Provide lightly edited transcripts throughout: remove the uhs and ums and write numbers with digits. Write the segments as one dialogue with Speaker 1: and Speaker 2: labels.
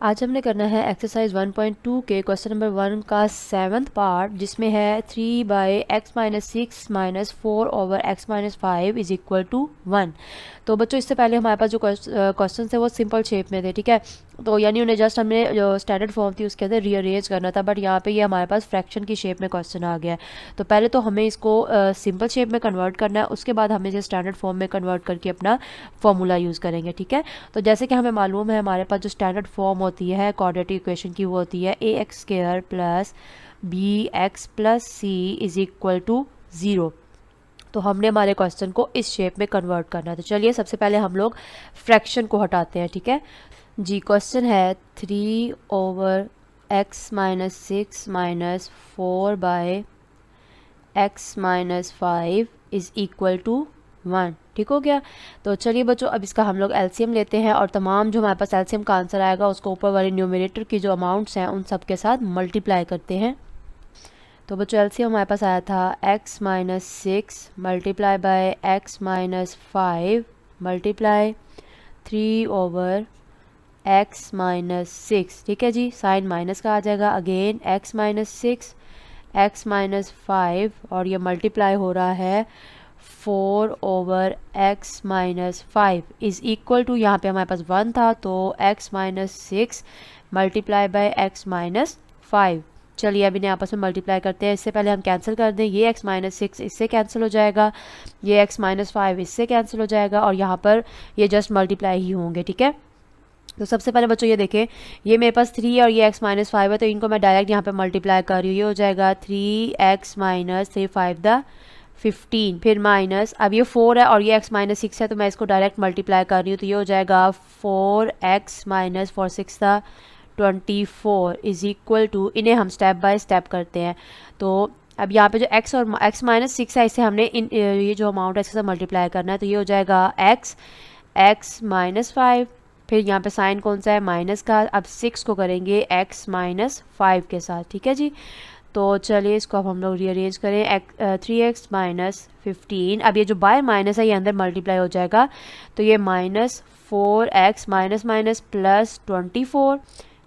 Speaker 1: आज हमने करना है एक्सरसाइज 1.2 के क्वेश्चन नंबर 1 का 7th पार्ट, जिसमें है 3/x-6 - 4/x-5 is equal to 1। तो बच्चों, इससे पहले हमारे पास जो क्वेश्चन थे वो सिंपल शेप में थे, ठीक है। तो यानी उन्हें जस्ट हमने जो स्टैंडर्ड फॉर्म थी उसके अंदर रीअरेंज करना था, बट यहाँ पे ये हमारे पास फ्रैक्शन की शेप में क्वेश्चन आ गया है। तो पहले तो हमें इसको सिंपल शेप में कन्वर्ट करना है, उसके बाद हमें इसे स्टैंडर्ड फॉर्म में कन्वर्ट करके अपना फॉर्मूला यूज़ करेंगे, ठीक है। तो जैसे कि हमें मालूम है, हमारे पास जो स्टैंडर्ड फॉर्म होती है क्वाड्रेटिक इक्वेशन की, वो होती है ax² plus bx plus c is equal to 0। तो हमने हमारे क्वेश्चन को इस शेप में कन्वर्ट करना है। तो चलिए सबसे पहले हम लोग फ्रैक्शन को हटाते हैं, ठीक है जी। क्वेश्चन है 3/x-6 - 4/x-5 is equal to 1, ठीक हो गया। तो चलिए बच्चों, अब इसका हम लोग एलसीएम लेते हैं और तमाम जो हमारे पास एलसीएम का आंसर आएगा उसको ऊपर वाले न्यूमरेटर की जो अमाउंट्स हैं उन सब के साथ मल्टीप्लाई करते हैं। तो बच्चों, एलसीएम हमारे पास आया था x-6 multiply by x-5 multiply 3/x-6, ठीक है जी। साइन माइनस का आ जाएगा, अगेन x-6 x-5 और ये मल्टीप्लाई हो रहा है 4/x-5 इज इक्वल टू, यहाँ पे हमारे पास 1 था तो x-6 मल्टीप्लाई बाय x-5। चलिए अब इन्हें आपस में मल्टीप्लाई करते हैं। इससे पहले हम कैंसिल कर दें, ये x-6 इससे कैंसिल हो जाएगा, ये x-5 इससे कैंसिल हो जाएगा और यहाँ पर ये जस्ट मल्टीप्लाई ही होंगे, ठीक है। तो सबसे पहले बच्चों ये देखें, ये मेरे पास 3 और ये x-5 है, तो इनको मैं डायरेक्ट यहाँ पे मल्टीप्लाई कर रही हूँ। ये हो जाएगा 3x-3 5 फिर माइनस, अब ये 4 है और ये x-6 है, तो मैं इसको डायरेक्ट मल्टीप्लाई कर रही हूँ। तो ये हो जाएगा 4x-4 24 इज इक्वल टू, इन्हें हम स्टेप बाय स्टेप करते हैं। तो अब यहाँ पे जो x और x-6 है, इसे हमने ये जो अमाउंट है इसके साथ मल्टीप्लाई करना है। तो ये हो जाएगा x-5, फिर यहाँ पे साइन कौन सा है, माइनस का। अब 6 को करेंगे x-5 के साथ, ठीक है जी। तो चलिए इसको अब हम लोग रीअरेंज करें, 3x-15। अब ये जो बाय माइनस है ये अंदर मल्टीप्लाई हो जाएगा, तो ये -4x minus plus 24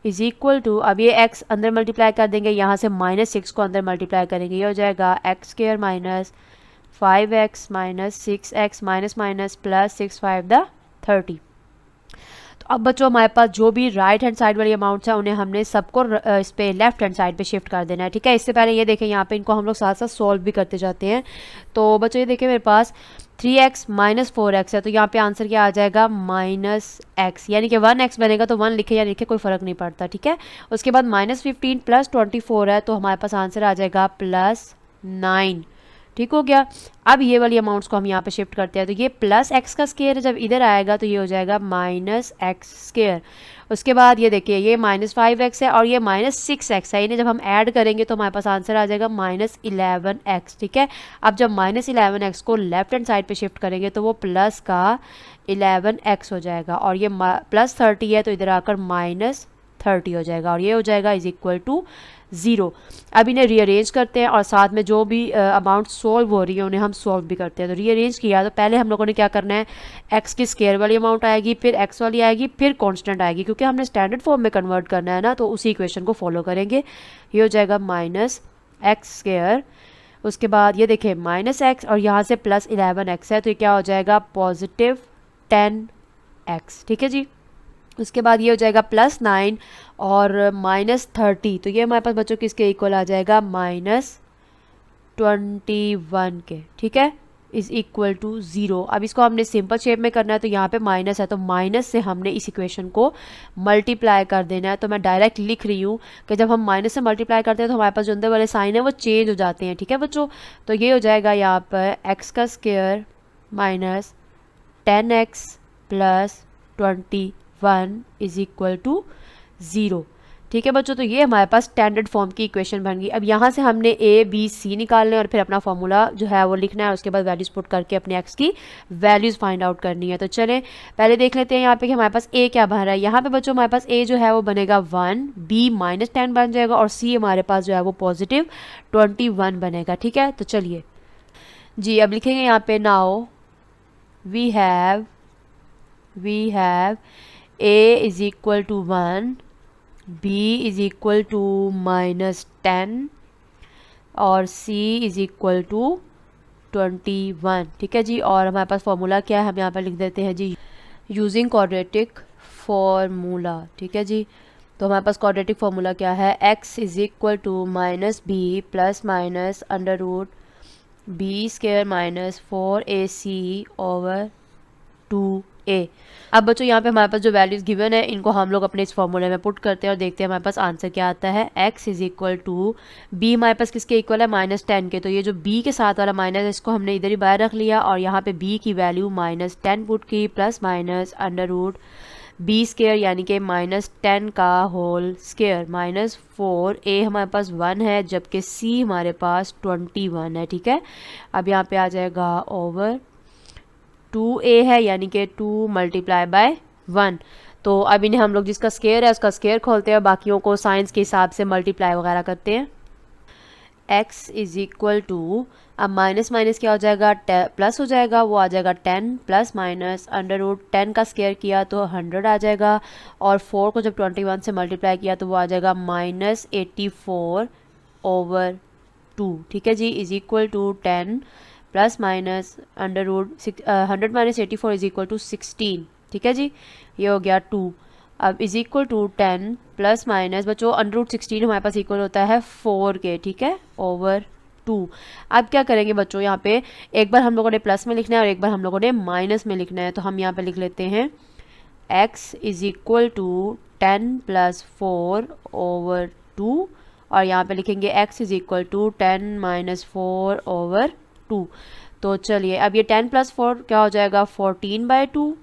Speaker 1: is equal to, अब ये x अंदर मल्टीप्लाई कर देंगे, यहाँ से -6 को अंदर मल्टीप्लाई करेंगे, ये हो जाएगा x² minus 5x minus 6x minus plus 6×5 = 30। तो अब बच्चों, हमारे पास जो भी राइट हैंड साइड वाली अमाउंट्स हैं उन्हें हमने सबको इस पे लेफ्ट हैंड साइड पे शिफ्ट कर देना है, ठीक है। इससे पहले ये देखें, यहाँ पे इनको हम लोग साथ साथ सॉल्व भी करते जाते हैं। तो बच्चों ये देखें, मेरे पास 3x - 4x है, तो यहाँ पे आंसर क्या आ जाएगा, -x, यानी कि 1x बनेगा, तो 1 लिखे या लिखे कोई फ़र्क नहीं पड़ता, ठीक है। उसके बाद -15 प्लस 24 है, तो हमारे पास आंसर आ जाएगा +9, ठीक हो गया। अब ये वाली अमाउंट्स को हम यहाँ पे शिफ्ट करते हैं, तो ये +x का स्क्वायर है, जब इधर आएगा तो ये हो जाएगा -x²। उसके बाद ये देखिए, ये -5x है और ये -6x है, इन्हें जब हम ऐड करेंगे तो हमारे पास आंसर आ जाएगा -11x, ठीक है। अब जब -11x को लेफ्ट हैंड साइड पे शिफ्ट करेंगे तो वो प्लस का 11x हो जाएगा, और ये +30 है तो इधर आकर -30 हो जाएगा, और ये हो जाएगा इज इक्वल टू 0। अब इन्हें रीअरेंज करते हैं और साथ में जो भी अमाउंट सॉल्व हो रही है उन्हें हम सॉल्व भी करते हैं। तो रीअरेंज किया तो पहले हम लोगों ने क्या करना है, x की स्क्वायर वाली अमाउंट आएगी, फिर x वाली आएगी, फिर कांस्टेंट आएगी, क्योंकि हमने स्टैंडर्ड फॉर्म में कन्वर्ट करना है ना, तो उसी इक्वेशन को फॉलो करेंगे। ये हो जाएगा -x²। उसके बाद ये देखें -x और यहाँ से +11x है, तो ये क्या हो जाएगा, +10x, ठीक है जी। उसके बाद ये हो जाएगा +9 और -30, तो ये हमारे पास बच्चों किसके इक्वल आ जाएगा, -21 के, ठीक है, इज इक्वल टू 0। अब इसको हमने सिंपल शेप में करना है, तो यहाँ पे माइनस है, तो माइनस से हमने इस इक्वेशन को मल्टीप्लाई कर देना है। तो मैं डायरेक्ट लिख रही हूँ कि जब हम माइनस से मल्टीप्लाई करते हैं तो हमारे पास जो अंदर वाले साइन है वो चेंज हो जाते हैं, ठीक है बच्चों। तो ये हो जाएगा यहाँ पर x का square minus 10x plus 21 is equal to 0, ठीक है बच्चों। तो ये हमारे पास स्टैंडर्ड फॉर्म की इक्वेशन बन गई। अब यहाँ से हमने a b c निकालने और फिर अपना फॉर्मूला जो है वो लिखना है, उसके बाद वैल्यूज पुट करके अपने x की वैल्यूज फाइंड आउट करनी है। तो चलें पहले देख लेते हैं यहाँ पे कि हमारे पास a क्या बन रहा है। यहाँ पे बच्चों हमारे पास a जो है वो बनेगा 1, b -10 बन जाएगा और c हमारे पास जो है वो +21 बनेगा, ठीक है। तो चलिए जी, अब लिखेंगे यहाँ पे, now we have a is equal to 1, b is equal to -10 और c इज़ इक्वल टू 21। ठीक है जी। और हमारे पास फॉर्मूला क्या है, हम यहाँ पर लिख देते हैं जी यूजिंग क्वाड्रेटिक फॉर्मूला। ठीक है जी। तो हमारे पास क्वाड्रेटिक फार्मूला क्या है, x is equal to -b plus minus under root B square minus 4ac over 2a। अब बच्चों यहाँ पे हमारे पास जो वैल्यूज़ गिवन है इनको हम लोग अपने इस फॉर्मूले में पुट करते हैं और देखते हैं हमारे पास आंसर क्या आता है। x is equal to b हमारे पास किसके इक्वल है, -10 के। तो ये जो b के साथ वाला माइनस है इसको हमने इधर ही बाहर रख लिया और यहाँ पे b की वैल्यू -10 पुट की plus minus under root B square यानी कि -10 का होल स्केयर -4। a हमारे पास 1 है जबकि c हमारे पास 21 है। ठीक है। अब यहाँ पे आ जाएगा ओवर 2a है यानी कि 2 मल्टीप्लाई बाय 1। तो अब इन्हें हम लोग जिसका स्केयर है उसका स्केयर खोलते हैं और बाकियों को साइंस के हिसाब से मल्टीप्लाई वगैरह करते हैं। x इज़ इक्वल टू, अब माइनस माइनस क्या हो जाएगा, प्लस हो जाएगा, वो आ जाएगा 10 प्लस माइनस अंडर रूट 10 का स्केयर किया तो 100 आ जाएगा और 4 को जब 21 से मल्टीप्लाई किया तो वो आ जाएगा -84 ओवर 2। ठीक है जी। Is equal to 10 plus minus under root 100 minus 84 is equal to 16। ठीक है जी। ये हो गया 2। अब is equal to 10 plus minus बच्चों अंडर रूट 16 हमारे पास इक्वल होता है 4 के। ठीक है, ओवर 2। अब क्या करेंगे बच्चों, यहाँ पे एक बार हम लोगों ने प्लस में लिखना है और एक बार हम लोगों ने माइनस में लिखना है। तो हम यहाँ पे लिख लेते हैं x इज़ इक्वल टू 10 प्लस 4 ओवर 2 और यहाँ पे लिखेंगे x is equal to 10 minus 4 over 2। तो चलिए अब ये 10 प्लस 4 क्या हो जाएगा 14/2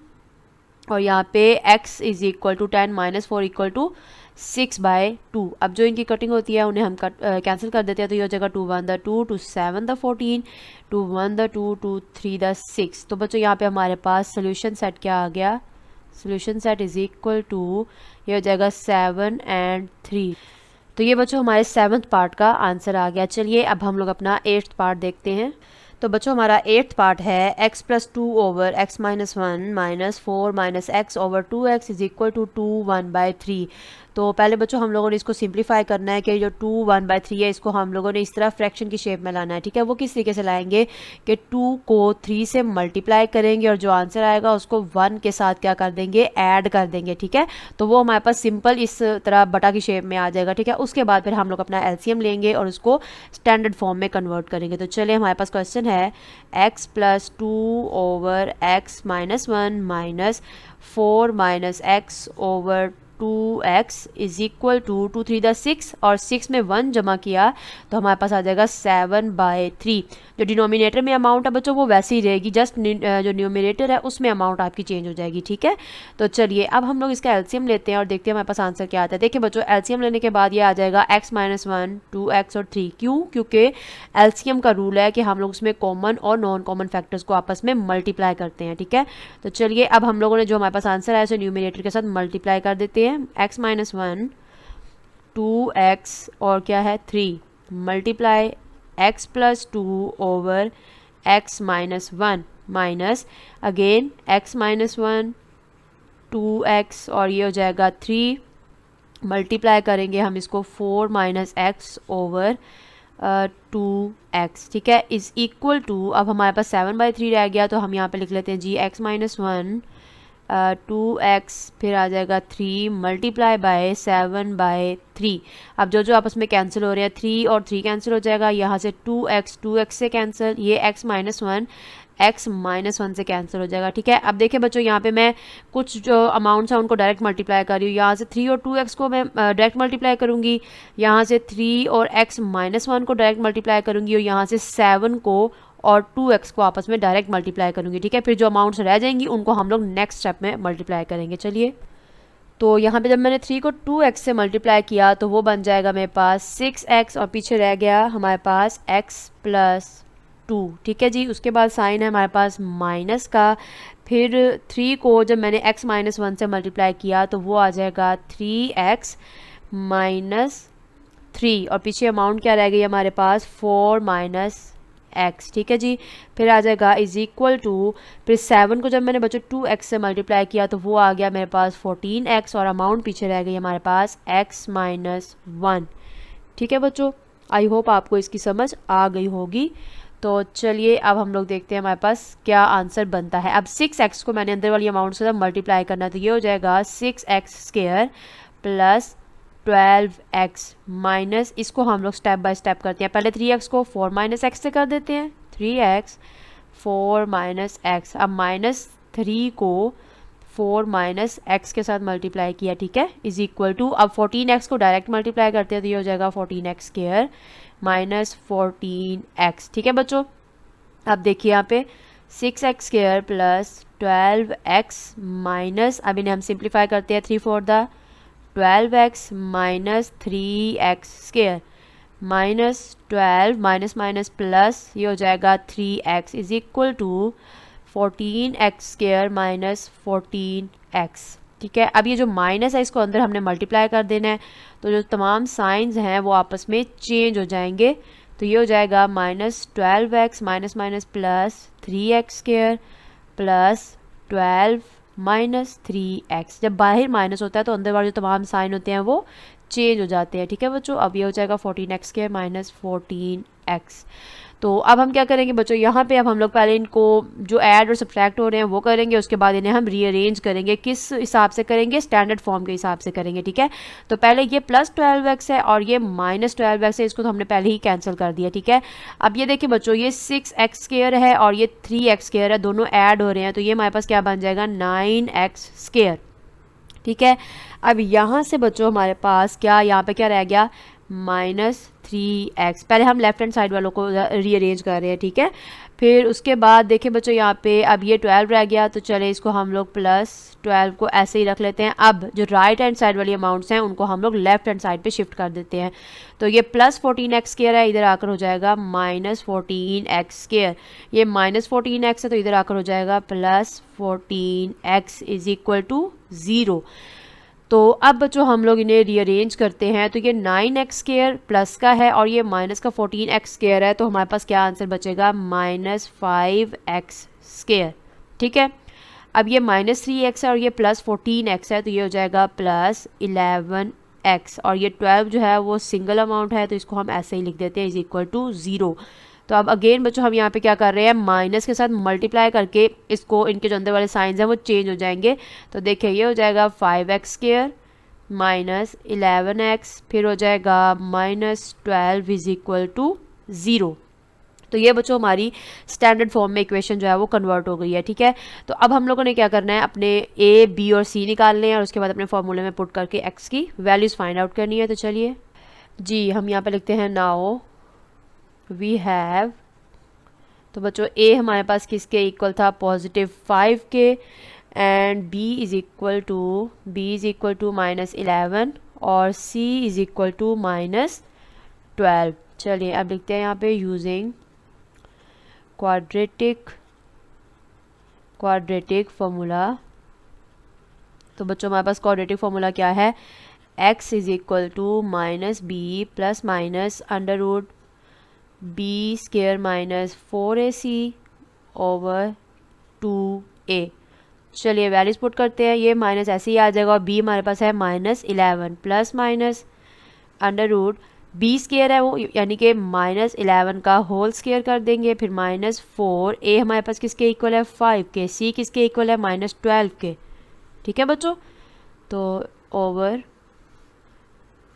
Speaker 1: और यहाँ पे x is equal to 10 minus 4 equal to 6/2। अब जो इनकी कटिंग होती है उन्हें हम कैंसिल कर देते हैं। तो ये हो जाएगा 2 1 द 2 2 7 द 14 2 1 द 2 2 3 द 6। तो बच्चों यहाँ पे हमारे पास सोल्यूशन सेट क्या आ गया, solution set is equal to ये हो जाएगा 7 and 3। तो ये बच्चों हमारे 7th पार्ट का आंसर आ गया। चलिए अब हम लोग अपना 8th पार्ट देखते हैं। तो बच्चों हमारा 8th पार्ट है x plus 2 over x minus 1 minus 4 minus x over 2x is equal to 2 1/3। तो पहले बच्चों हम लोगों ने इसको सिंप्लीफाई करना है कि जो 2 1/3 है इसको हम लोगों ने इस तरह फ्रैक्शन की शेप में लाना है। ठीक है, वो किस तरीके से लाएंगे कि 2 को 3 से मल्टीप्लाई करेंगे और जो आंसर आएगा उसको 1 के साथ क्या कर देंगे, ऐड कर देंगे। ठीक है, तो वो हमारे पास सिंपल इस तरह बटा की शेप में आ जाएगा। ठीक है, उसके बाद फिर हम लोग अपना एलसीएम लेंगे और उसको स्टैंडर्ड फॉर्म में कन्वर्ट करेंगे। तो चलिए हमारे पास क्वेश्चन है x plus 2 over x minus 1 minus 4 minus x over 2x is equal to 2 3 द 6 और 6 में 1 जमा किया तो हमारे पास आ जाएगा 7/3। जो डिनोमिनेटर में अमाउंट है बच्चों वो वैसे ही रहेगी, जस्ट जो न्यूमिनेटर है उसमें अमाउंट आपकी चेंज हो जाएगी। ठीक है, तो चलिए अब हम लोग इसका एलसीएम लेते हैं और देखते हैं हमारे पास आंसर क्या आता है। देखिए बच्चों एलसीएम लेने के बाद ये आ जाएगा x माइनस 1 2x और 3। क्यों? क्योंकि एलसीएम का रूल है कि हम लोग उसमें कॉमन और नॉन कॉमन फैक्टर्स को आपस में मल्टीप्लाई करते हैं। ठीक है, तो चलिए अब हम लोगों ने जो हमारे पास आंसर आया उसे न्यूमिनेटर के साथ मल्टीप्लाई कर देते हैं। x माइनस 1 2x और क्या है 3 multiply x plus 2 over x minus 1 minus again x minus 1 2x और ये हो जाएगा 3 मल्टीप्लाई करेंगे हम इसको 4 माइनस एक्स ओवर 2x। ठीक है, इज़ इक्वल टू अब हमारे पास 7/3 रह गया तो हम यहाँ पे लिख लेते हैं जी x माइनस 1 2x फिर आ जाएगा 3 मल्टीप्लाई बाय 7/3। अब जो जो आपस में कैंसिल हो रहे हैं 3 और 3 कैंसिल हो जाएगा, यहाँ से 2x से कैंसिल, ये x माइनस 1 x माइनस 1 से कैंसिल हो जाएगा। ठीक है, अब देखिए बच्चों यहाँ पे मैं कुछ जो अमाउंट्स हैं उनको डायरेक्ट मल्टीप्लाई कर रही हूँ। यहाँ से 3 और 2x को मैं डायरेक्ट मल्टीप्लाई करूँगी, यहाँ से 3 और x माइनस 1 को डायरेक्ट मल्टीप्लाई करूँगी और यहाँ से 7 को और 2x को आपस में डायरेक्ट मल्टीप्लाई करूँगी। ठीक है, फिर जो अमाउंट्स रह जाएंगी उनको हम लोग नेक्स्ट स्टेप में मल्टीप्लाई करेंगे। चलिए, तो यहाँ पे जब मैंने 3 को 2x से मल्टीप्लाई किया तो वो बन जाएगा मेरे पास 6x और पीछे रह गया हमारे पास x प्लस 2। ठीक है जी, उसके बाद साइन है हमारे पास माइनस का, फिर 3 को जब मैंने x माइनस 1 से मल्टीप्लाई किया तो वो आ जाएगा 3x माइनस 3 और पीछे अमाउंट क्या रह गई हमारे पास 4 माइनस एक्स, ठीक है जी। फिर आ जाएगा इज इक्वल टू, फिर 7 को जब मैंने बच्चों 2x से मल्टीप्लाई किया तो वो आ गया मेरे पास 14x और अमाउंट पीछे रह गई हमारे पास x माइनस 1, ठीक है बच्चों। आई होप आपको इसकी समझ आ गई होगी। तो चलिए अब हम लोग देखते हैं हमारे पास क्या आंसर बनता है। अब 6x को मैंने अंदर वाली अमाउंट से मल्टीप्लाई करना, तो ये हो जाएगा 6x square plus 12x minus, इसको हम लोग स्टेप बाय स्टेप करते हैं। पहले 3x को 4 माइनस एक्स से कर देते हैं, 3x 4 माइनस एक्स। अब माइनस 3 को 4 माइनस एक्स के साथ मल्टीप्लाई किया, ठीक है, इज इक्वल टू, अब 14x को डायरेक्ट मल्टीप्लाई करते हैं तो ये हो जाएगा 14x स्क्वायर माइनस 14x, ठीक है बच्चों। अब देखिए यहाँ पे 6x square plus 12x minus, अब इन्हें हम सिंप्लीफाई करते हैं, 3 4 द 12x minus 3x square minus 12 minus minus plus, ये हो जाएगा 3x is equal to 14x square minus 14x, ठीक है। अब ये जो माइनस है इसको अंदर हमने मल्टीप्लाई कर देना है, तो जो तमाम साइंस हैं वो आपस में चेंज हो जाएंगे। तो ये हो जाएगा minus 12x minus minus plus 3x square plus 12 minus 3x। जब बाहर माइनस होता है तो अंदर वाले जो तमाम साइन होते हैं वो चेंज हो जाते हैं, ठीक है बच्चों। अब ये हो जाएगा 14x स्क्वायर माइनस 14x। तो अब हम क्या करेंगे बच्चों, यहाँ पे अब हम लोग पहले इनको जो ऐड और सब्ट्रैक्ट हो रहे हैं वो करेंगे, उसके बाद इन्हें हम रीअरेंज करेंगे। किस हिसाब से करेंगे, स्टैंडर्ड फॉर्म के हिसाब से करेंगे, ठीक है। तो पहले ये प्लस 12x है और ये माइनस 12x है, इसको तो हमने पहले ही कैंसिल कर दिया, ठीक है। अब ये देखिए बच्चों, ये 6x स्क्वायर है और ये 3x स्क्वायर है, दोनों ऐड हो रहे हैं, तो ये हमारे पास क्या बन जाएगा 9x स्क्वायर, ठीक है। अब यहाँ से बच्चों हमारे पास क्या, यहाँ पे क्या रह गया माइनस 3x। पहले हम लेफ्ट हैंड साइड वालों को रीअरेंज कर रहे हैं, ठीक है। फिर उसके बाद देखिए बच्चों यहाँ पे अब ये 12 रह गया, तो चले इसको हम लोग प्लस 12 को ऐसे ही रख लेते हैं। अब जो राइट हैंड साइड वाली अमाउंट्स हैं उनको हम लोग लेफ्ट हैंड साइड पे शिफ्ट कर देते हैं। तो ये प्लस 14x स्क्वायर है, इधर आकर हो जाएगा माइनस 14x स्क्वायर। ये माइनस 14x है तो इधर आकर हो जाएगा plus 14x is equal to 0। तो अब बच्चों हम लोग इन्हें रीअरेंज करते हैं, तो ये 9x स्क्वायर प्लस का है और ये माइनस का 14x स्क्वायर है, तो हमारे पास क्या आंसर बचेगा माइनस 5x स्क्वायर, ठीक है। अब ये माइनस 3x है और ये प्लस 14x है, तो ये हो जाएगा प्लस 11x और ये 12 जो है वो सिंगल अमाउंट है, तो इसको हम ऐसे ही लिख देते हैं इज इक्वल टू 0। तो अब अगेन बच्चों हम यहाँ पे क्या कर रहे हैं, माइनस के साथ मल्टीप्लाई करके इसको, इनके जो अंदर वाले साइंस हैं वो चेंज हो जाएंगे। तो देखिए ये हो जाएगा 5x स्क्वायर माइनस 11x, फिर हो जाएगा माइनस 12 इज इक्वल टू 0। तो ये बच्चों हमारी स्टैंडर्ड फॉर्म में इक्वेशन जो है वो कन्वर्ट हो गई है, ठीक है। तो अब हम लोगों ने क्या करना है, अपने a, b और c निकालने हैं और उसके बाद अपने फॉर्मूले में पुट करके x की वैल्यूज़ फाइंड आउट करनी है। तो चलिए जी हम यहाँ पे लिखते हैं नाउ वी हैव, तो बच्चों a हमारे पास किसके इक्वल था, पॉजिटिव 5 के, and b is equal to minus 11 और c is equal to minus 12। चलिए अब लिखते हैं यहाँ पे यूजिंग क्वाड्रेटिक फॉर्मूला। तो बच्चों हमारे पास क्वाड्रेटिक फॉर्मूला क्या है, x is equal to minus b plus minus under root B square minus 4ac over 2a। चलिए वैल्यूज पुट करते हैं, ये माइनस ऐसे ही आ जाएगा और b हमारे पास है minus 11 plus minus under root B square है वो, यानी कि माइनस 11 का होल स्क्वायर कर देंगे, फिर माइनस 4, a हमारे पास किसके इक्वल है 5 के, c किसके इक्वल है माइनस 12 के, ठीक है बच्चों। तो ओवर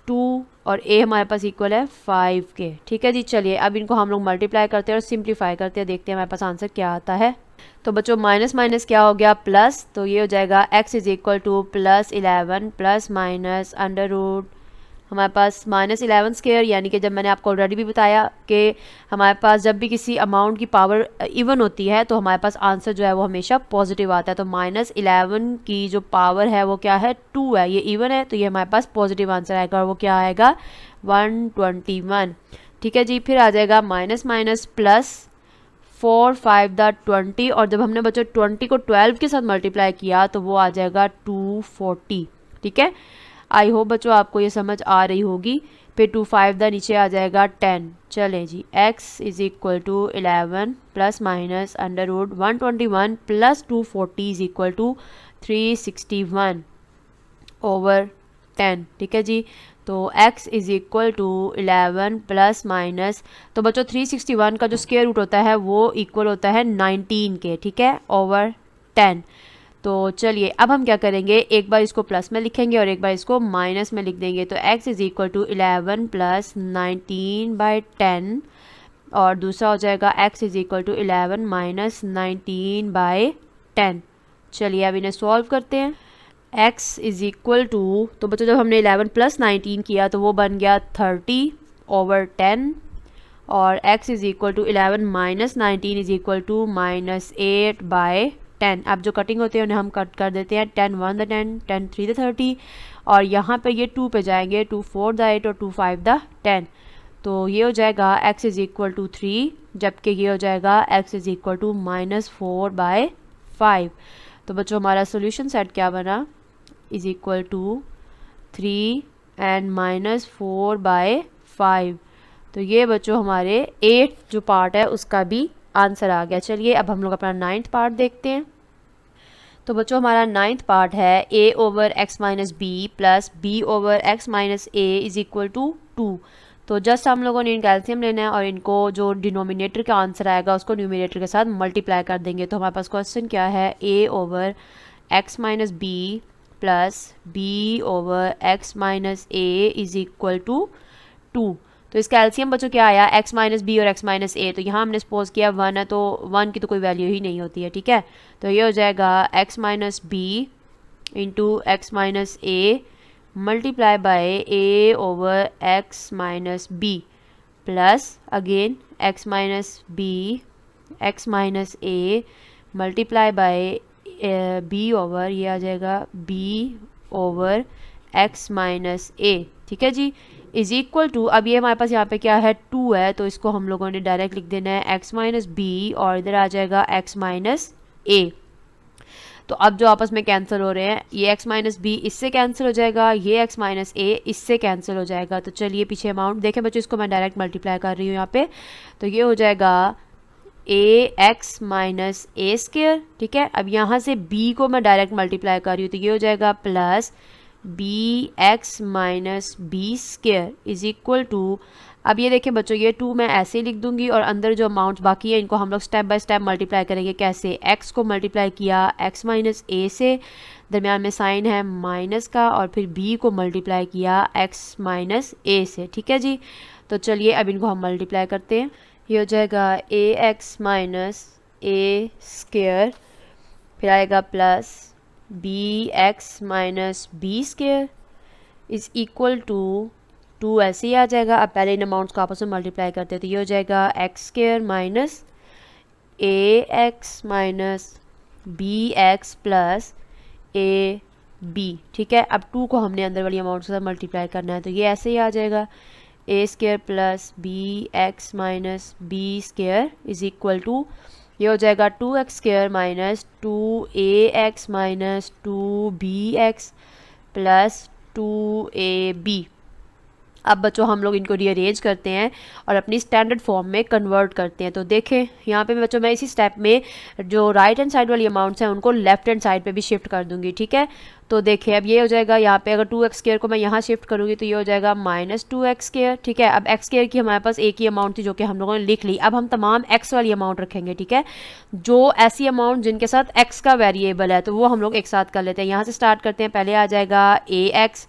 Speaker 1: 2 और a हमारे पास इक्वल है 5 के, ठीक है जी। चलिए अब इनको हम लोग मल्टीप्लाई करते हैं और सिंप्लीफाई करते हैं, देखते हैं हमारे पास आंसर क्या आता है। तो बच्चों माइनस माइनस क्या हो गया प्लस, तो ये हो जाएगा x is equal to plus 11 plus minus under root हमारे पास माइनस 11 स्क्वायर, यानी कि जब मैंने आपको ऑलरेडी भी बताया कि हमारे पास जब भी किसी अमाउंट की पावर इवन होती है तो हमारे पास आंसर जो है वो हमेशा पॉजिटिव आता है। तो माइनस 11 की जो पावर है वो क्या है 2 है, ये इवन है, तो ये हमारे पास पॉजिटिव आंसर आएगा और वो क्या आएगा 121, ठीक है जी। फिर आ जाएगा माइनस माइनस प्लस 4 5 द 20, और जब हमने बच्चों 20 को 12 के साथ मल्टीप्लाई किया तो वो आ जाएगा 240, ठीक है। आई होप बच्चों आपको ये समझ आ रही होगी। फिर 2 5 द नीचे आ जाएगा 10। चलें जी, x is equal to 11 plus minus under root 121 plus 240 is equal to 361 over 10। ठीक है जी, तो x is equal to 11 plus minus, तो बच्चों 361 का जो स्क्वायर रूट होता है वो इक्वल होता है 19 के, ठीक है, ओवर 10। तो चलिए अब हम क्या करेंगे, एक बार इसको प्लस में लिखेंगे और एक बार इसको माइनस में लिख देंगे। तो x is equal to 11 plus 19/10 और दूसरा हो जाएगा x is equal to 11 minus 19/10। चलिए अब इन्हें सॉल्व करते हैं। x इज़ इक्वल टू, तो बच्चों जब हमने 11 प्लस 19 किया तो वो बन गया 30 ओवर 10 और x is equal to 11 minus 19 is equal to -8/10। अब जो कटिंग होती है उन्हें हम कट कर देते हैं। 10 1 द 10, 10 3 द 30 और यहाँ पे ये 2 पे जाएंगे, 2 4 द 8 और 2 5 द 10। तो ये हो जाएगा x इज़ इक्वल टू 3, जबकि ये हो जाएगा x इज़ इक्वल टू -4/5। तो बच्चों हमारा सोल्यूशन सेट क्या बना, इज़ इक्वल टू 3 एंड -4/5। तो ये बच्चों हमारे 8 जो पार्ट है उसका भी आंसर आ गया। चलिए अब हम लोग अपना 9th पार्ट देखते हैं। तो बच्चों हमारा 9th पार्ट है a over x minus b plus b over x minus a is equal to 2। तो जस्ट हम लोगों ने इनका एलसीएम लेना है और इनको जो डिनोमिनेटर का आंसर आएगा उसको न्यूमिनेटर के साथ मल्टीप्लाई कर देंगे। तो हमारे पास क्वेश्चन क्या है, a over x minus b plus b over x minus a is equal to 2। तो इसका एलसीएम बच्चों क्या आया, x माइनस बी और x माइनस ए। तो यहाँ हमने सपोज किया 1 है तो 1 की तो कोई वैल्यू ही नहीं होती है, ठीक है। तो ये हो जाएगा x minus b into x minus a multiply by a over x minus b plus again x minus b x minus a multiply by b over, ये आ जाएगा b over x minus a. ठीक है जी, is equal to, अब ये हमारे पास यहाँ पे क्या है 2 है तो इसको हम लोगों ने डायरेक्ट लिख देना है x माइनस बी और इधर आ जाएगा x माइनस ए। तो अब जो आपस में कैंसिल हो रहे हैं, ये x माइनस बी इससे कैंसिल हो जाएगा, ये x माइनस ए इससे कैंसिल हो जाएगा। तो चलिए पीछे अमाउंट देखें बच्चों, इसको मैं डायरेक्ट मल्टीप्लाई कर रही हूँ यहाँ पे। तो ये हो जाएगा ax माइनस ए स्क्वायर। ठीक है, अब यहाँ से b को मैं डायरेक्ट मल्टीप्लाई कर रही हूँ तो ये हो जाएगा plus B x minus B square is equal to, अब ये देखें बच्चों ये 2 मैं ऐसे ही लिख दूंगी और अंदर जो अमाउंट बाकी है इनको हम लोग स्टेप बाय स्टेप मल्टीप्लाई करेंगे। कैसे, x को मल्टीप्लाई किया x माइनस ए से, दरम्यान में साइन है माइनस का, और फिर b को मल्टीप्लाई किया x माइनस ए से। ठीक है जी, तो चलिए अब इनको हम मल्टीप्लाई करते हैं। ये हो जाएगा a x minus a square, फिर आएगा plus B x minus B square is equal to 2 ऐसे ही आ जाएगा। अब पहले इन अमाउंट्स को आपस में मल्टीप्लाई करते हैं तो ये हो जाएगा x square minus a x minus b x plus a b. ठीक है, अब 2 को हमने अंदर वाली अमाउंट के साथ मल्टीप्लाई करना है तो ये ऐसे ही आ जाएगा A square plus B x minus B square is equal to, ये हो जाएगा 2x square minus 2ax minus 2bx plus 2ab। अब बच्चों हम लोग इनको रीअरेंज करते हैं और अपनी स्टैंडर्ड फॉर्म में कन्वर्ट करते हैं। तो देखें यहाँ पे बच्चों मैं इसी स्टेप में जो राइट हैंड साइड वाली अमाउंट्स हैं उनको लेफ्ट हैंड साइड पे भी शिफ्ट कर दूंगी। ठीक है, तो देखिए अब ये हो जाएगा यहाँ पे अगर 2x स्क्वायर को मैं यहाँ शिफ्ट करूँगी तो ये हो जाएगा माइनस 2x स्क्वायर। ठीक है, अब x स्क्वायर की हमारे पास एक ही अमाउंट थी जो कि हम लोगों ने लिख ली। अब हम तमाम x वाली अमाउंट रखेंगे। ठीक है, जो ऐसी अमाउंट जिनके साथ x का वेरिएबल है तो वो हम लोग एक साथ कर लेते हैं। यहाँ से स्टार्ट करते हैं, पहले आ जाएगा ax,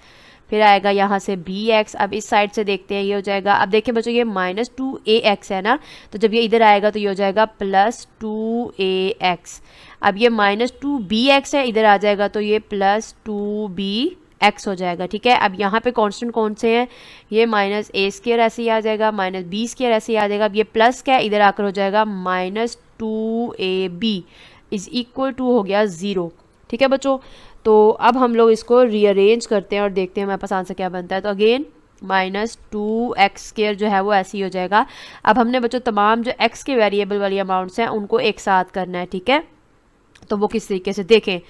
Speaker 1: फिर आएगा यहाँ से bx। अब इस साइड से देखते हैं, ये हो जाएगा, अब देखिए बच्चों ये माइनस 2ax है ना, तो जब ये इधर आएगा तो ये हो जाएगा प्लस 2ax। अब ये माइनस 2bx है, इधर आ जाएगा तो ये प्लस 2bx हो जाएगा। ठीक है, अब यहाँ पे कांस्टेंट कौन से हैं, ये माइनस ए स्क्वायर ऐसे ही आ जाएगा, माइनस बी स्क्वायर ऐसे ही आ जाएगा। अब ये प्लस क्या है, इधर आकर हो जाएगा minus 2ab is equal to हो गया 0। ठीक है बच्चों, तो अब हम लोग इसको रीअरेंज करते हैं और देखते हैं हमारे पास आंसर क्या बनता है। तो अगेन माइनस 2x स्क्वायर जो है वो ऐसे ही हो जाएगा। अब हमने बच्चों तमाम जो x के वेरिएबल वाली अमाउंट्स हैं उनको एक साथ करना है। ठीक है, तो वो किस तरीके से देखें,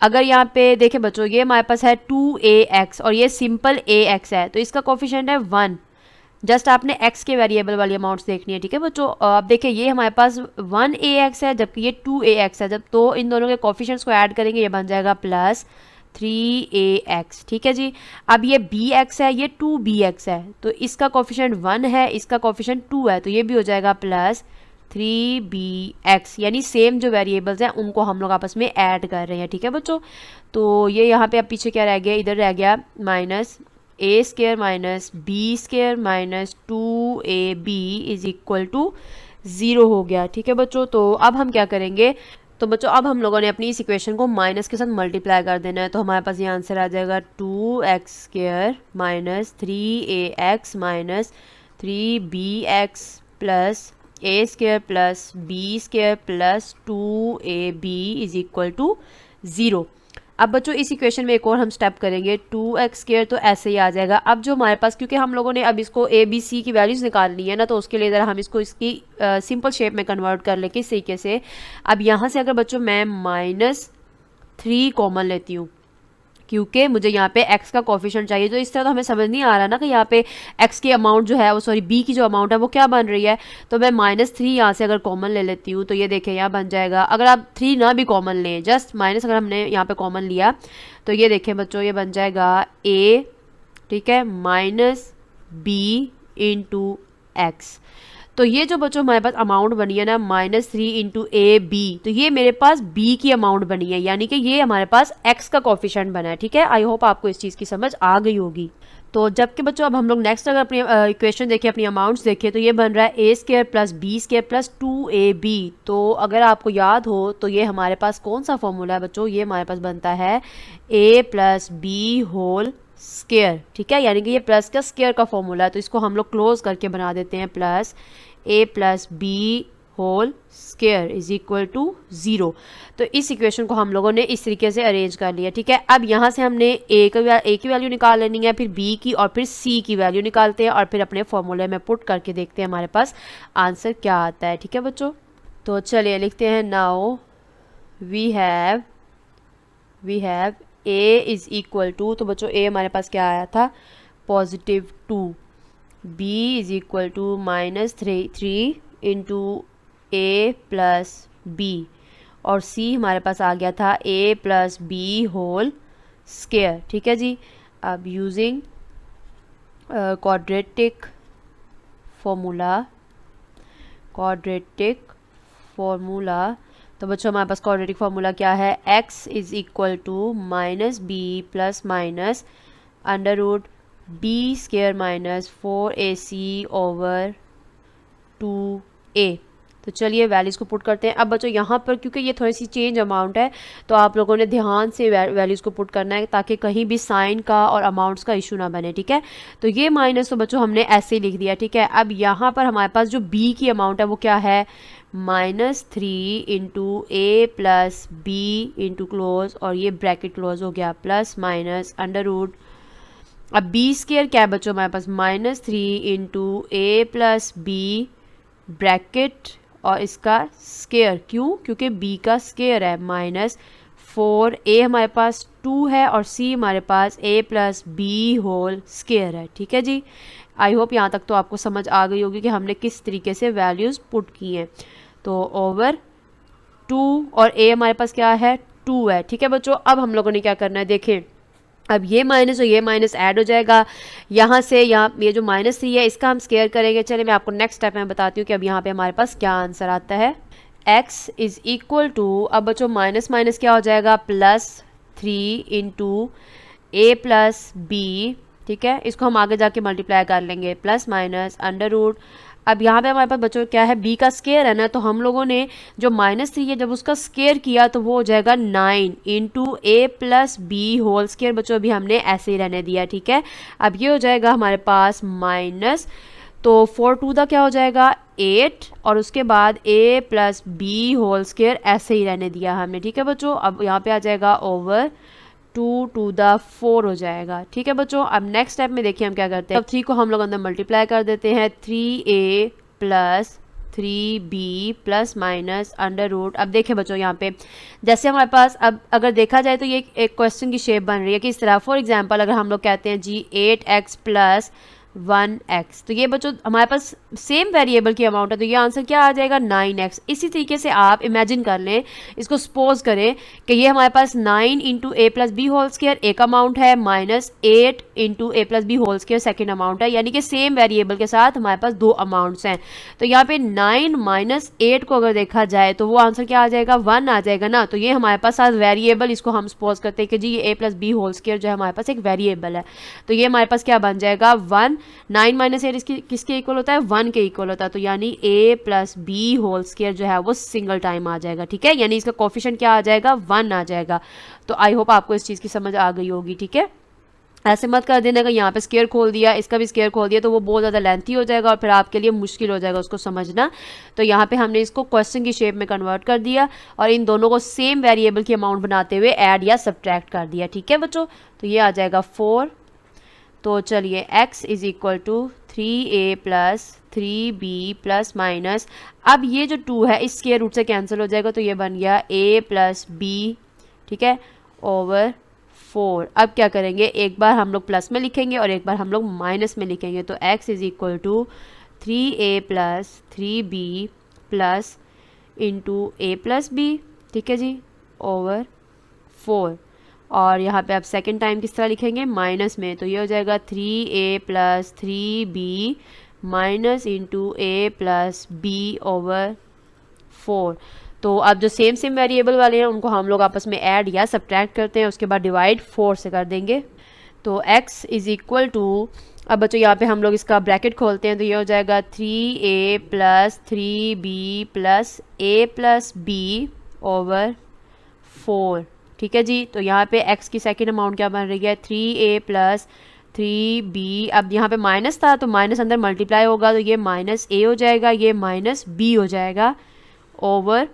Speaker 1: अगर यहाँ पे देखें बच्चों, ये हमारे पास है 2ax और ये सिंपल ax है, तो इसका कोफिशिएंट है 1। जस्ट आपने x के वेरिएबल वाली अमाउंट्स देखनी है, ठीक है बच्चों। अब देखिए ये हमारे पास 1ax है जबकि ये 2ax है, जब तो इन दोनों के कोफिशिएंट्स को ऐड करेंगे ये बन जाएगा प्लस 3ax, ठीक है जी। अब ये bx है, ये 2bx है, तो इसका कोफिशिएंट 1 है, इसका कोफिशिएंट 2 है, तो ये भी हो जाएगा प्लस 3bx, यानी सेम जो वेरिएबल्स हैं उनको हम लोग आपस में ऐड कर रहे हैं, ठीक है बच्चों। तो ये यहाँ पे अब पीछे क्या रह गया, इधर रह गया minus a square minus b square minus 2ab is equal to 0 हो गया, ठीक है बच्चों। तो अब हम क्या करेंगे, तो बच्चों अब हम लोगों ने अपनी इस इक्वेशन को माइनस के साथ मल्टीप्लाई कर देना है, तो हमारे पास ये आंसर आ जाएगा 2x square minus 3ax minus 3bx plus a square plus b square plus 2ab is equal to 0। अब बच्चों इस इक्वेशन में एक और हम स्टेप करेंगे, 2x स्केयर तो ऐसे ही आ जाएगा। अब जो हमारे पास, क्योंकि हम लोगों ने अब इसको a b c की वैल्यूज़ निकालनी है ना, तो उसके लिए ज़रा हम इसको इसकी सिंपल शेप में कन्वर्ट कर लें किस तरीके से। अब यहाँ से अगर बच्चों मैं -3 कॉमन लेती हूँ, क्योंकि मुझे यहाँ पे x का कोफिशिएंट चाहिए, तो इस तरह तो हमें समझ नहीं आ रहा ना कि यहाँ पे x की अमाउंट जो है वो, सॉरी b की जो अमाउंट है वो क्या बन रही है। तो मैं -3 यहाँ से अगर कॉमन ले लेती हूँ तो ये देखें यहाँ बन जाएगा, अगर आप 3 ना भी कॉमन लें, जस्ट माइनस अगर हमने यहाँ पे कॉमन लिया तो ये देखें बच्चों ये बन जाएगा a, ठीक है, माइनस b इंटू एक्स। तो ये जो बच्चों हमारे पास अमाउंट बनी है ना -3 इंटू ए बी, तो ये मेरे पास b की अमाउंट बनी है, यानी कि ये हमारे पास x का कोफिशिएंट बना है, ठीक है। आई होप आपको इस चीज़ की समझ आ गई होगी। तो जबकि बच्चों अब हम लोग नेक्स्ट अगर अपनी इक्वेशन देखें, अपनी अमाउंट्स देखें, तो ये बन रहा है a square plus b square plus 2ab। तो अगर आपको याद हो तो ये हमारे पास कौन सा फॉर्मूला है बच्चों, ये हमारे पास बनता है a plus B whole square, ठीक है, यानी कि ये प्लस का स्केयर का फॉर्मूला है। तो इसको हम लोग क्लोज करके बना देते हैं plus a plus B whole square is equal to 0। तो इस इक्वेशन को हम लोगों ने इस तरीके से अरेंज कर लिया, ठीक है। अब यहाँ से हमने a की वैल्यू निकाल लेनी है, फिर b की और फिर c की वैल्यू निकालते हैं और फिर अपने फॉर्मूले में पुट करके देखते हैं हमारे पास आंसर क्या आता है, ठीक है बच्चों। तो चलिए लिखते हैं, now we have a is equal to, तो बच्चों a हमारे पास क्या आया था +2, b is equal to -3 into a plus b, और c हमारे पास आ गया था a plus B whole square, ठीक है जी। अब यूजिंग क्वाड्रेटिक फॉर्मूला, तो बच्चों हमारे पास क्वाड्रेटिक फार्मूला क्या है, x is equal to -b plus minus under root b square minus 4ac over 2a। तो चलिए वैल्यूज़ को पुट करते हैं। अब बच्चों यहाँ पर क्योंकि ये थोड़ी सी चेंज अमाउंट है, तो आप लोगों ने ध्यान से वैल्यूज़ को पुट करना है ताकि कहीं भी साइन का और अमाउंट्स का इशू ना बने, ठीक है। तो ये माइनस तो बच्चों हमने ऐसे ही लिख दिया, ठीक है। अब यहाँ पर हमारे पास जो b की अमाउंट है वो क्या है, -3 into A plus B into close, और ये ब्रैकेट क्लोज हो गया, प्लस माइनस अंडर रूट, अब बी स्केयर क्या है बच्चों हमारे पास -3 into A plus B bracket और इसका स्केयर, क्यों, क्योंकि b का स्केयर है, -4, a हमारे पास 2 है और c हमारे पास a plus B whole square है, ठीक है जी। आई होप यहाँ तक तो आपको समझ आ गई होगी कि हमने किस तरीके से वैल्यूज़ पुट की हैं। तो ओवर 2 और a हमारे पास क्या है 2 है, ठीक है बच्चों। अब हम लोगों ने क्या करना है, देखें अब ये माइनस और ये माइनस ऐड हो जाएगा, यहाँ से यहाँ ये जो -3 है इसका हम स्केयर करेंगे। चलिए मैं आपको नेक्स्ट स्टेप में बताती हूँ कि अब यहाँ पे हमारे पास क्या आंसर आता है। x इज इक्वल टू, अब बच्चों माइनस माइनस क्या हो जाएगा, +3 इंटू ए प्लस बी, ठीक है, इसको हम आगे जाके मल्टीप्लाई कर लेंगे, प्लस माइनस अंडर रूट। अब यहाँ पे हमारे पास बच्चों क्या है, b का स्केयर है ना, तो हम लोगों ने जो -3 है जब उसका स्केयर किया तो वो हो जाएगा 9 into A plus B whole square. बच्चों अभी हमने ऐसे ही रहने दिया, ठीक है। अब ये हो जाएगा हमारे पास माइनस, तो 4 2 दा क्या हो जाएगा 8, और उसके बाद a plus B whole square ऐसे ही रहने दिया हमने, ठीक है बच्चों। अब यहाँ पे आ जाएगा ओवर 2 टू द 4 हो जाएगा, ठीक है बच्चों। अब नेक्स्ट स्टेप में देखिए हम क्या करते हैं, अब 3 को हम लोग अंदर मल्टीप्लाई कर देते हैं, 3a plus 3b plus minus under root. अब देखें बच्चों यहाँ पे जैसे हमारे पास अब अगर देखा जाए तो ये एक क्वेश्चन की शेप बन रही है कि इस तरह। फॉर एग्जांपल अगर हम लोग कहते हैं जी 8x प्लस 1x, तो ये बच्चों हमारे पास सेम वेरिएबल की अमाउंट है, तो ये आंसर क्या आ जाएगा 9x। इसी तरीके से आप इमेजिन कर लें, इसको सपोज करें कि ये हमारे पास 9 into A plus B whole square एक अमाउंट है, minus 8 into A plus B whole square second amount है, यानी कि सेम वेरिएबल के साथ हमारे पास दो अमाउंट्स हैं। तो यहाँ पे 9 माइनस 8 को अगर देखा जाए तो वो आंसर क्या आ जाएगा 1 आ जाएगा ना। तो ये हमारे पास साथ वेरिएबल, इसको हम सपोज करते हैं कि जी ये ए प्लस बी होल स्क्वायर जो है हमारे पास एक वेरिएबल है, तो ये हमारे पास क्या बन जाएगा 1। 9 माइनस 8 किसके इक्वल होता है 1 के इक्वल होता है, तो यानी a plus B whole square जो है वो सिंगल टाइम आ जाएगा। ठीक है, यानी इसका कोफिशिएंट क्या आ जाएगा 1 आ जाएगा। तो आई होप आपको इस चीज़ की समझ आ गई होगी। ठीक है, ऐसे मत कर देना कि यहाँ पे स्क्वायर खोल दिया, इसका भी स्क्वायर खोल दिया, तो वो बहुत ज़्यादा लेंथी हो जाएगा और फिर आपके लिए मुश्किल हो जाएगा उसको समझना। तो यहाँ पे हमने इसको क्वेश्चन की शेप में कन्वर्ट कर दिया और इन दोनों को सेम वेरिएबल की अमाउंट बनाते हुए ऐड या सब्ट्रैक्ट कर दिया। ठीक है बच्चों, तो ये आ जाएगा 4। तो चलिए x is equal to 3a plus 3b plus minus, अब ये जो 2 है इस स्क्वायर रूट से कैंसिल हो जाएगा, तो ये बन गया a प्लस बी, ठीक है, ओवर 4। अब क्या करेंगे, एक बार हम लोग प्लस में लिखेंगे और एक बार हम लोग माइनस में लिखेंगे। तो x is equal to 3a plus 3b plus into a plus b, ठीक है जी, ओवर 4। और यहाँ पे आप सेकेंड टाइम किस तरह लिखेंगे माइनस में, तो ये हो जाएगा 3a plus 3b minus into a plus b over 4। तो अब जो सेम सेम वेरिएबल वाले हैं उनको हम लोग आपस में ऐड या सब्ट्रैक्ट करते हैं, उसके बाद डिवाइड 4 से कर देंगे। तो x इज इक्वल टू, अब बच्चों यहाँ पे हम लोग इसका ब्रैकेट खोलते हैं, तो ये हो जाएगा 3a plus 3b plus a plus b over 4। ठीक है जी, तो यहाँ पे x की सेकेंड अमाउंट क्या बन रही है 3a प्लस 3b। अब यहाँ पे माइनस था तो माइनस अंदर मल्टीप्लाई होगा, तो ये माइनस a हो जाएगा, ये माइनस b हो जाएगा ओवर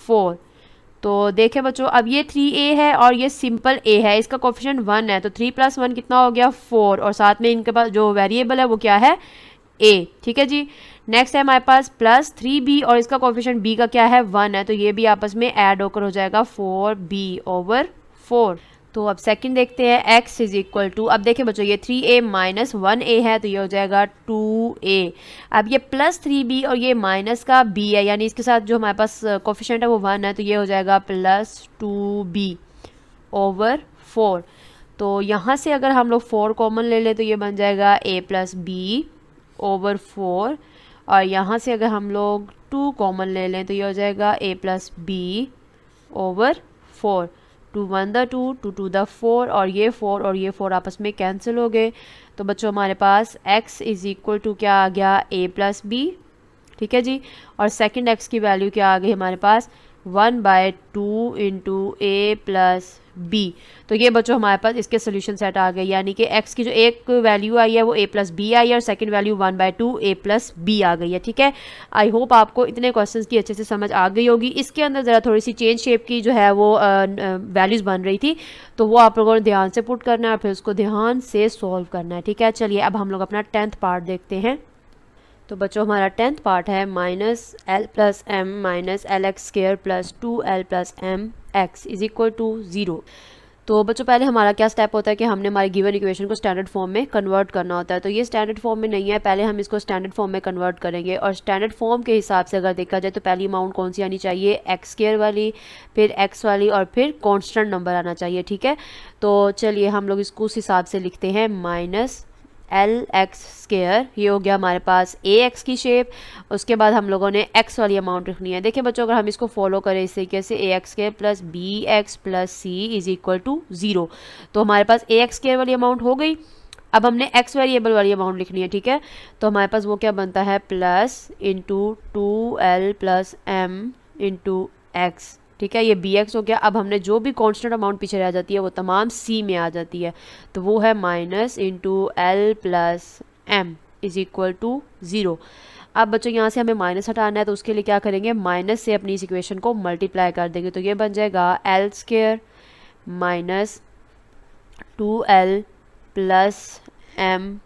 Speaker 1: 4। तो देखें बच्चों, अब ये 3a है और ये सिंपल a है, इसका कोफिशिएंट 1 है, तो 3 प्लस 1 कितना हो गया 4, और साथ में इनके पास जो वेरिएबल है वो क्या है a। ठीक है जी, नेक्स्ट है हमारे पास प्लस 3b और इसका कोफिशिएंट b का क्या है 1 है, तो ये भी आपस में ऐड होकर हो जाएगा 4b ओवर 4। तो अब सेकंड देखते हैं, x इज इक्वल टू, अब देखें बच्चों ये 3a माइनस 1a है, तो ये हो जाएगा 2a। अब ये प्लस 3b और ये माइनस का b है, यानी इसके साथ जो हमारे पास कोफिशिएंट है वो 1 है, तो ये हो जाएगा प्लस 2b ओवर 4। तो यहाँ से अगर हम लोग 4 कॉमन ले लें तो ये बन जाएगा a प्लस बी ओवर 4, और यहाँ से अगर हम लोग 2 कॉमन ले लें तो ये हो जाएगा a प्लस बी ओवर 4। 2 1 द 2, 2 2 द 4, और ये 4 आपस में कैंसिल हो गए। तो बच्चों हमारे पास x इज इक्वल टू क्या आ गया a प्लस बी। ठीक है जी, और सेकेंड x की वैल्यू क्या आ गई हमारे पास 1/2 इंटू a प्लस b। तो ये बच्चों हमारे पास इसके सोल्यूशन सेट आ गए, यानी कि x की जो एक वैल्यू आई है वो a प्लस बी आई है और second value 1/2 a plus B आ गई है। ठीक है, आई होप आपको इतने क्वेश्चंस की अच्छे से समझ आ गई होगी। इसके अंदर ज़रा थोड़ी सी चेंज शेप की जो है वो वैल्यूज़ बन रही थी, तो वो आप लोगों ने ध्यान से पुट करना है और फिर उसको ध्यान से सॉल्व करना है। ठीक है, चलिए अब हम लोग अपना 10th पार्ट देखते हैं। तो बच्चों हमारा 10th पार्ट है minus l plus m minus l x square plus 2l plus m x is equal to 0। तो बच्चों पहले हमारा क्या स्टेप होता है कि हमने हमारी गिवन इक्वेशन को स्टैंडर्ड फॉर्म में कन्वर्ट करना होता है। तो ये स्टैंडर्ड फॉर्म में नहीं है, पहले हम इसको स्टैंडर्ड फॉर्म में कन्वर्ट करेंगे, और स्टैंडर्ड फॉर्म के हिसाब से अगर देखा जाए तो पहली अमाउंट कौन सी आनी चाहिए एक्स स्क्वेयर वाली, फिर एक्स वाली, और फिर कॉन्स्टेंट नंबर आना चाहिए। ठीक है, तो चलिए हम लोग इसको उस हिसाब से लिखते हैं, माइनस एल एक्स स्क्वेयर, ये हो गया हमारे पास ए एक्स की शेप। उसके बाद हम लोगों ने एक्स वाली अमाउंट रखनी है। देखिए बच्चों, अगर हम इसको फॉलो करें इस तरीके से, A X square plus B x plus C is equal to 0, तो हमारे पास ए एक्स स्क्वेयर वाली अमाउंट हो गई। अब हमने एक्स वेरिएबल वाली अमाउंट लिखनी है। ठीक है, तो हमारे पास वो क्या बनता है plus into 2l plus m into x. ठीक है, ये बी एक्स हो गया। अब हमने जो भी कांस्टेंट अमाउंट पीछे रह जाती है वो तमाम सी में आ जाती है, तो वो है minus into l plus m is equal to 0। अब बच्चों यहाँ से हमें माइनस हटाना है, तो उसके लिए क्या करेंगे, माइनस से अपनी इस इक्वेशन को मल्टीप्लाई कर देंगे, तो ये बन जाएगा l square minus 2l plus m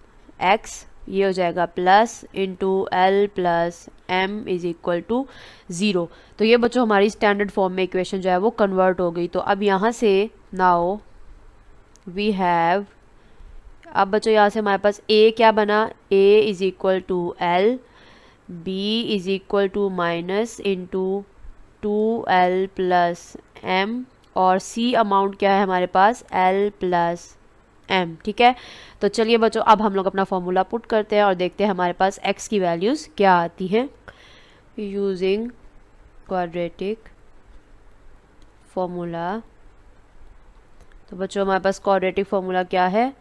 Speaker 1: x, ये हो जाएगा plus into l plus m is equal to 0। तो ये बच्चों हमारी स्टैंडर्ड फॉर्म में इक्वेशन जो है वो कन्वर्ट हो गई। तो अब यहाँ से नाउ वी हैव, अब बच्चों यहाँ से हमारे पास a क्या बना, a is equal to l, b is equal to minus into 2l plus m, और c अमाउंट क्या है हमारे पास l प्लस m। ठीक है, तो चलिए बच्चों अब हम लोग अपना फॉर्मूला पुट करते हैं और देखते हैं हमारे पास x की वैल्यूज़ क्या आती हैं यूजिंग क्वाड्रेटिक फॉर्मूला। तो बच्चों हमारे पास क्वाड्रेटिक फॉर्मूला क्या है,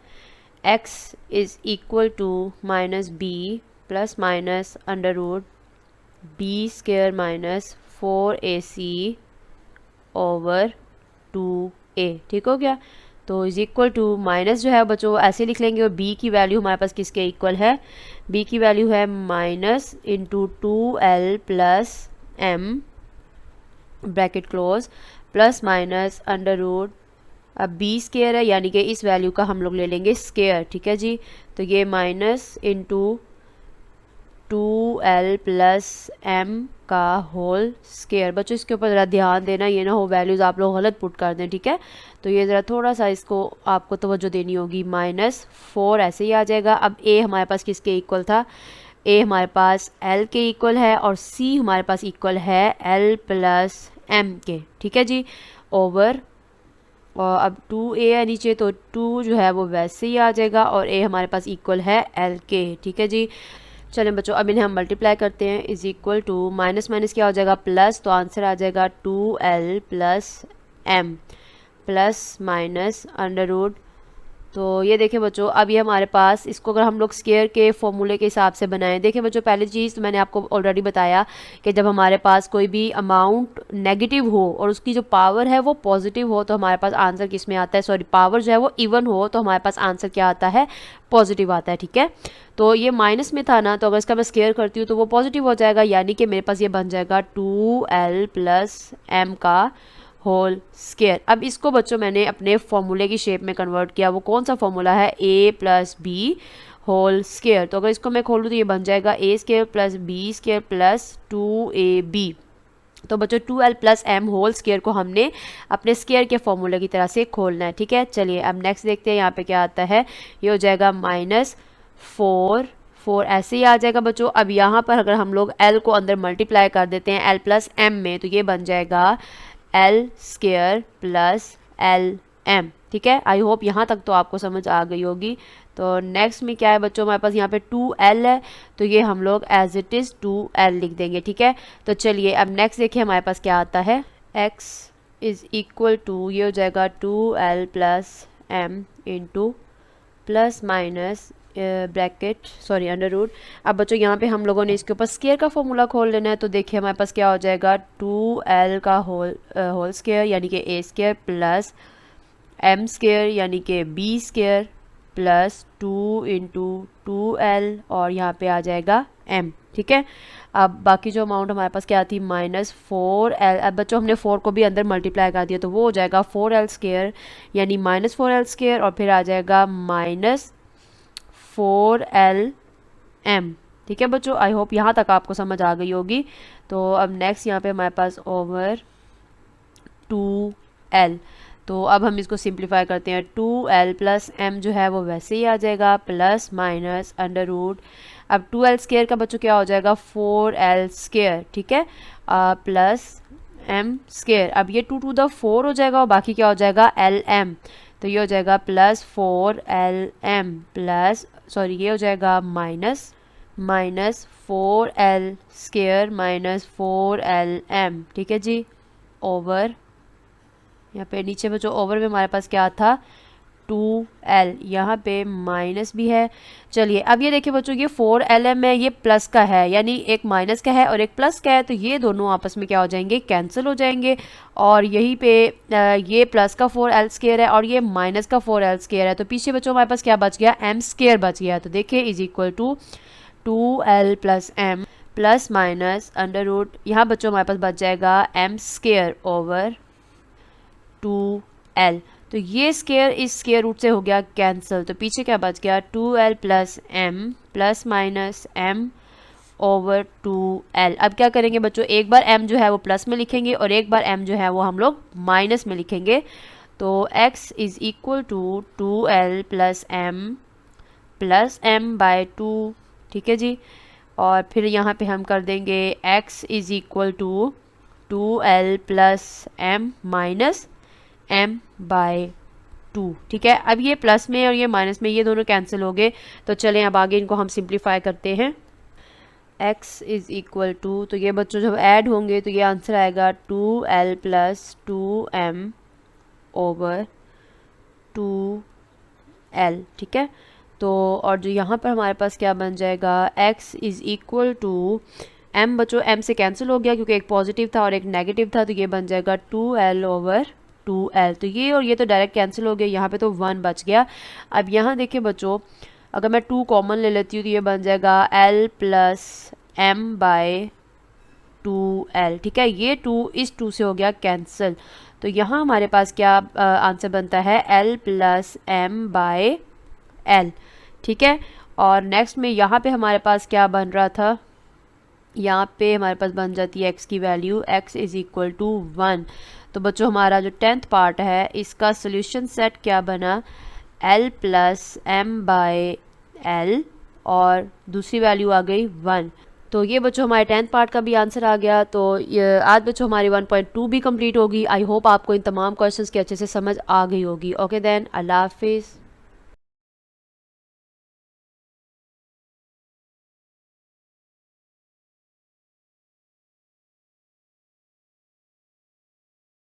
Speaker 1: x is equal to minus b plus minus under root B square minus 4ac over 2a। ठीक हो गया, तो इज इक्वल टू माइनस जो है बच्चों ऐसे लिख लेंगे, और b की वैल्यू हमारे पास किसके इक्वल है, b की वैल्यू है minus into 2l plus m bracket close plus minus under root, अब बी स्केयर है यानी कि इस वैल्यू का हम लोग ले लेंगे स्केयर। ठीक है जी, तो ये minus into 2l plus m का होल स्केयर। बच्चों इसके ऊपर ज़रा ध्यान देना, ये ना हो वैल्यूज़ आप लोग गलत पुट कर दें। ठीक है, तो ये ज़रा थोड़ा सा इसको आपको तवज्जो देनी होगी। -4 ऐसे ही आ जाएगा। अब a हमारे पास किसके इक्वल था, a हमारे पास l के इक्वल है, और c हमारे पास इक्वल है l प्लस m के। ठीक है जी, ओवर, और अब 2a है नीचे, तो 2 जो है वो वैसे ही आ जाएगा, और a हमारे पास इक्वल है l के। ठीक है जी, चलें बच्चों अब इन्हें हम मल्टीप्लाई करते हैं। Is equal to minus minus क्या हो जाएगा प्लस, तो आंसर आ जाएगा 2l plus m plus minus under root. तो ये देखें बच्चों, अब ये हमारे पास, इसको अगर हम लोग स्केयर के फॉर्मूले के हिसाब से बनाएं, देखें बच्चों पहली चीज़ तो मैंने आपको ऑलरेडी बताया कि जब हमारे पास कोई भी अमाउंट नेगेटिव हो और उसकी जो पावर है वो पॉजिटिव हो तो हमारे पास आंसर किस में आता है, सॉरी पावर जो है वो इवन हो तो हमारे पास आंसर क्या आता है, पॉजिटिव आता है। ठीक है, तो ये माइनस में था ना, तो अगर इसका मैं स्केयर करती हूँ तो वो पॉजिटिव हो जाएगा, यानी कि मेरे पास ये बन जाएगा 2l प्लस m का होल स्केयर। अब इसको बच्चों मैंने अपने फॉर्मूले की शेप में कन्वर्ट किया, वो कौन सा फॉर्मूला है, a plus B whole square. तो अगर इसको मैं खोलूँ तो ये बन जाएगा a square plus b square plus 2ab। तो बच्चों 2l plus m whole square को हमने अपने स्केयर के फॉर्मूले की तरह से खोलना है। ठीक है, चलिए अब नेक्स्ट देखते हैं यहाँ पे क्या आता है। ये हो जाएगा -4 ऐसे ही आ जाएगा बच्चों। अब यहाँ पर अगर हम लोग l को अंदर मल्टीप्लाई कर देते हैं l प्लस m में, तो ये बन जाएगा l square plus l m। ठीक है, आई होप यहाँ तक तो आपको समझ आ गई होगी। तो नेक्स्ट में क्या है बच्चों, हमारे पास यहाँ पे 2l है, तो ये हम लोग एज इट इज़ 2l लिख देंगे। ठीक है, तो चलिए अब नेक्स्ट देखिए हमारे पास क्या आता है, x इज़ इक्वल टू, ये हो जाएगा 2l plus m into plus minus bracket sorry under root. अब बच्चों यहाँ पे हम लोगों ने इसके ऊपर स्केयर का फॉर्मूला खोल लेना है, तो देखिए हमारे पास क्या हो जाएगा 2l का होल स्केयर यानी कि a square plus m square यानी कि b square plus 2 into 2l, और यहाँ पे आ जाएगा m। ठीक है, अब बाकी जो अमाउंट हमारे पास क्या थी -4l। अब बच्चों हमने 4 को भी अंदर मल्टीप्लाई कर दिया, तो वो हो जाएगा 4l स्केयर यानी -4l स्केयर, और फिर आ जाएगा -4lm। ठीक है बच्चों, आई होप यहाँ तक आपको समझ आ गई होगी। तो अब नेक्स्ट यहाँ पे हमारे पास ओवर 2l, तो अब हम इसको सिंप्लीफाई करते हैं। 2l प्लस m जो है वो वैसे ही आ जाएगा प्लस माइनस अंडर रूट। अब 2l स्केयर का बच्चों क्या हो जाएगा 4l स्केयर। ठीक है, प्लस m स्केयर, अब ये 2 टू द 4 हो जाएगा और बाकी क्या हो जाएगा lm, तो ये हो जाएगा प्लस 4lm प्लस सॉरी ये हो जाएगा minus 4l square minus 4lm। ठीक है जी, ओवर, यहाँ पे नीचे में जो ओवर में हमारे पास क्या था 2l, यहाँ पे माइनस भी है। चलिए अब ये देखिए बच्चों, ये 4lm है, ये प्लस का है, यानी एक माइनस का है और एक प्लस का है, तो ये दोनों आपस में क्या हो जाएंगे, कैंसिल हो जाएंगे। और यहीं पे ये प्लस का 4l स्केयर है और ये माइनस का 4l स्केयर है, तो पीछे बच्चों हमारे पास क्या बच गया, m स्केयर बच गया। तो देखिए is equal to 2l plus m plus minus under root, यहाँ बच्चों हमारे पास बच जाएगा m स्केयर ओवर 2l। तो ये स्केयर इस स्केयर रूट से हो गया कैंसिल, तो पीछे क्या बच गया 2l plus m plus minus m over 2l। अब क्या करेंगे बच्चों, एक बार m जो है वो प्लस में लिखेंगे और एक बार m जो है वो हम लोग माइनस में लिखेंगे। तो x is equal to 2l plus m by 2, ठीक है जी। और फिर यहाँ पे हम कर देंगे x is equal to 2l plus m minus m by 2, ठीक है। अब ये प्लस में और ये माइनस में ये दोनों कैंसिल हो गए। तो चलें अब आगे इनको हम सिंप्लीफाई करते हैं। x इज़ इक्वल टू, तो ये बच्चों जब ऐड होंगे तो ये आंसर आएगा 2l plus 2m over 2l, ठीक है। तो और जो यहाँ पर हमारे पास क्या बन जाएगा, x is equal to m, बच्चों m से कैंसिल हो गया क्योंकि एक पॉजिटिव था और एक नेगेटिव था, तो ये बन जाएगा 2l ओवर 2l। तो ये और ये तो डायरेक्ट कैंसिल हो गया, यहाँ पे तो 1 बच गया। अब यहाँ देखिए बच्चों, अगर मैं 2 कॉमन ले लेती हूँ तो ये बन जाएगा l plus m bye 2l, ठीक है। ये 2 इस 2 से हो गया कैंसिल। तो यहाँ हमारे पास क्या आंसर बनता है, l plus m by l, ठीक है। और नेक्स्ट में यहाँ पे हमारे पास क्या बन रहा था, यहाँ पे हमारे पास बन जाती है x की वैल्यू, x इज़ इक्वल टू 1। तो बच्चों हमारा जो 10th पार्ट है इसका सोल्यूशन सेट क्या बना, l plus m by l और दूसरी वैल्यू आ गई 1। तो ये बच्चों हमारे 10th पार्ट का भी आंसर आ गया। तो ये आज बच्चों हमारी 1.2 भी कंप्लीट होगी। आई होप आपको इन तमाम क्वेश्चंस की अच्छे से समझ आ गई होगी। ओके देन, अल्लाह हाफिज़।